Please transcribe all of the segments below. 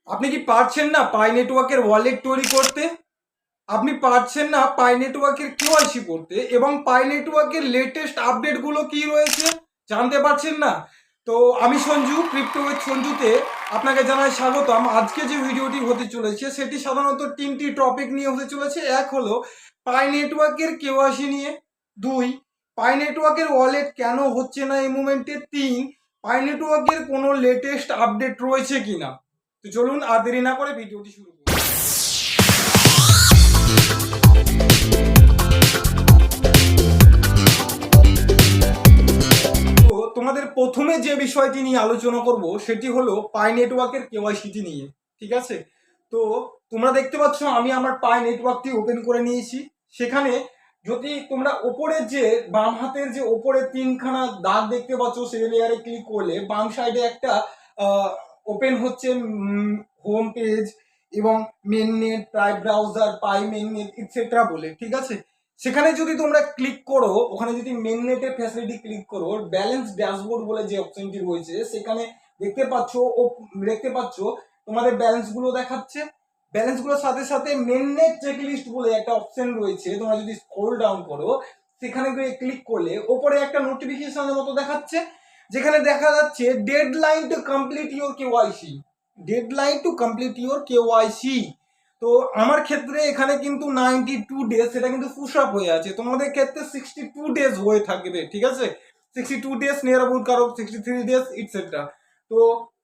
আপনি কি পারছেন না পাই নেটওয়ার্কের ওয়ালেট তৈরি করতে? আপনি পারছেন না পাই নেটওয়ার্কের কেওয়াইসি করতে এবং পাই নেটওয়ার্কের লেটেস্ট আপডেটগুলো কি রয়েছে জানতে পারছেন না? তো আমি সঞ্জু, ক্রিপ্টো উইথ সঞ্জুতে আপনাকে জানাই স্বাগতম। আজকে যে ভিডিওটি হতে চলেছে সেটি সাধারণত তিনটি টপিক নিয়ে হতে চলেছে। এক হলো পাই নেটওয়ার্কের কেওয়াইসি নিয়ে, দুই পাই নেটওয়ার্কের ওয়ালেট কেন হচ্ছে না এই মুমেন্টে, তিন পাই নেটওয়ার্কের কোনো লেটেস্ট আপডেট রয়েছে কিনা। তো চলুন আর দেরি না করে ভিডিওটি শুরু করি। তো তোমাদের প্রথমে যে বিষয়টি নিয়ে আলোচনা করব সেটি হলো পাই নেটওয়ার্কের কেওয়াইসিটি নিয়ে। ঠিক আছে, তো তোমরা দেখতে পাচ্ছ আমি আমার পাই নেটওয়ার্কটি ওপেন করে নিয়েছি। সেখানে যদি তোমরা ওপরের যে বাম হাতের যে ওপরে তিনখানা দাগ দেখতে পাচ্ছ সেই লেয়ারে ক্লিক করলে বাম সাইডে একটা ওপেন হচ্ছে হোম পেজ এবং মেন নেট, পাই ব্রাউজার, পাই মেন নেট ইটসেট্রা বলে। ঠিক আছে, সেখানে যদি তোমরা ক্লিক করো, ওখানে যদি মেন নেটের ফ্যাসিলিটি ক্লিক করো, ব্যালেন্স ড্যাশবোর্ড বলে যে অপশনটি রয়েছে সেখানে দেখতে পাচ্ছ তোমাদের ব্যালেন্স গুলো দেখাচ্ছে। ব্যালেন্স গুলোর সাথে সাথে মেন নেট চেকলিস্ট বলে একটা অপশন রয়েছে, তোমরা যদি স্ক্রল ডাউন করো সেখানে গিয়ে ক্লিক করলে ওপরে একটা নোটিফিকেশনের মতো দেখাচ্ছে, যেখানে দেখা যাচ্ছে deadline to complete your KYC. Deadline to complete your KYC. তো আমার ক্ষেত্রে এখানে কিন্তু 92 ডেজ, সেটা কিন্তু পুশ আপ হয়ে আছে। তোমাদের ক্ষেত্রে 62 ডেজ হয়ে থাকবে। ঠিক আছে, 62 ডেজ নিয়ার অ্যাবাউট, কারো 63 ডেজ ইটসেট্রা। তো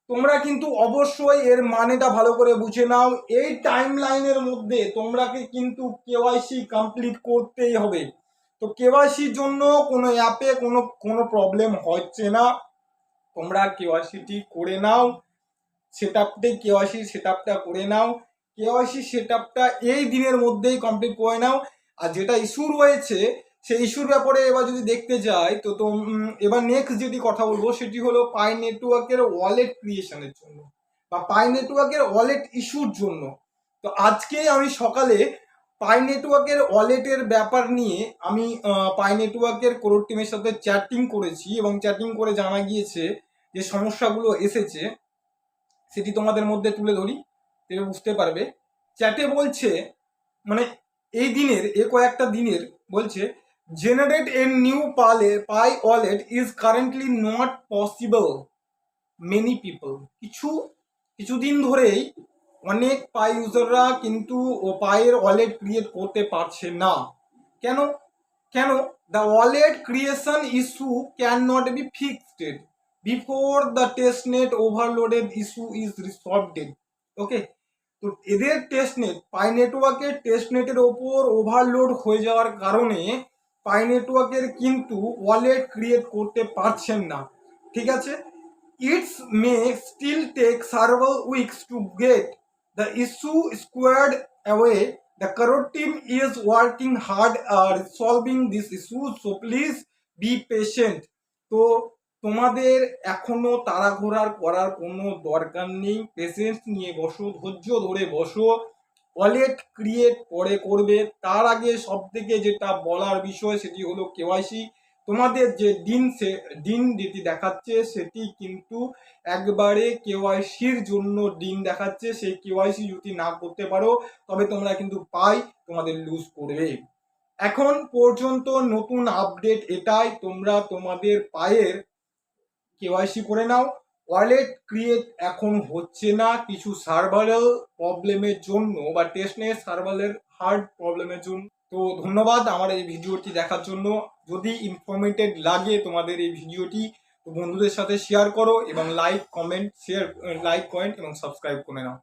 তোমরা কিন্তু অবশ্যই এর মানেটা ভালো করে বুঝে নাও। এই টাইম লাইনের মধ্যে তোমরাকে কিন্তু কেওয়াইসি কমপ্লিট করতেই হবে। তো কেওয়াইসির জন্য কোনো অ্যাপে কোনো প্রবলেম হচ্ছে না, তোমরা কেওয়াইসিটি করে নাও। কেওয়াইসি সেট আপটা করে নাও। কেওয়াইসি সেট আপটা এই দিনের মধ্যেই কমপ্লিট করে নাও। আর যেটা ইস্যু রয়েছে সেই ইস্যুর ব্যাপারে এবার যদি দেখতে যাই তো এবার নেক্সট যেটি কথা বলবো সেটি হলো পাই নেটওয়ার্কের ওয়ালেট ক্রিয়েশনের জন্য বা পাই নেটওয়ার্কের ওয়ালেট ইস্যুর জন্য। তো আজকে আমি সকালে পাই নেটওয়ার্কের ওয়ালেটের ব্যাপার নিয়ে আমি পাই নেটওয়ার্কের কোর টিমের সাথে চ্যাটিং করেছি এবং চ্যাটিং করে জানা গিয়েছে যে সমস্যাগুলো এসেছে সেটি তোমাদের মধ্যে তুলে ধরি, তুমি বুঝতে পারবে। চ্যাটে বলছে, মানে কয়েকটা দিনের বলছে, generate a new pi wallet is currently not possible many people. কিছুদিন ধরেই অনেক পাই ইউজাররা কিন্তু পাইয়ের ওয়ালেট ক্রিয়েট করতে পারছে না। কেন কেন the wallet creation issue can not be fixed before the testnet overloaded issue is resolved. Okay, তো এদের টেস্টনেট, পাই নেটওয়ার্কের টেস্টনেটের ওপর ওভারলোড হয়ে যাওয়ার কারণে পাই নেটওয়ার্কের কিন্তু ওয়ালেট ক্রিয়েট করতে পারছেন না। ঠিক আছে, it's may still take several weeks to get the issue squared away. The current team is working hard resolving this issue, so please be patient. তো তোমাদের এখনো তাড়াহুড়ার করার কোনো দরকার নেই, পেশেন্স নিয়ে বসো, ধৈর্য ধরে বসো। ওয়ালেট ক্রিয়েট পরে করবে, তার আগে সব থেকে যেটা বলার বিষয় সেটি হলো কেওয়াইসি। তোমাদের যে দিন যেটি দেখাচ্ছে সেটি কিন্তু একবারে কেওয়াইসির জন্য দিন দেখাচ্ছে। সেই কেওয়াইসি যদি না করতে পারো তবে তোমরা কিন্তু পাই তোমাদের লুজ করবে। এখন পর্যন্ত নতুন আপডেট এটাই, তোমরা তোমাদের পায়ের কেওয়াইসি করে নাও। ওয়ালেট ক্রিয়েট এখন হচ্ছে না কিছু সার্ভারাল প্রবলেমের জন্য বা টেস্টনেট সার্ভারের হার্ড প্রবলেমের জন্য। তো ধন্যবাদ আমার এই ভিডিওটি দেখার জন্য। যদি ইনফরমেটিভ লাগে তোমাদের এই ভিডিওটি তো বন্ধুদের সাথে শেয়ার করো এবং লাইক কমেন্ট এবং সাবস্ক্রাইব করে নাও।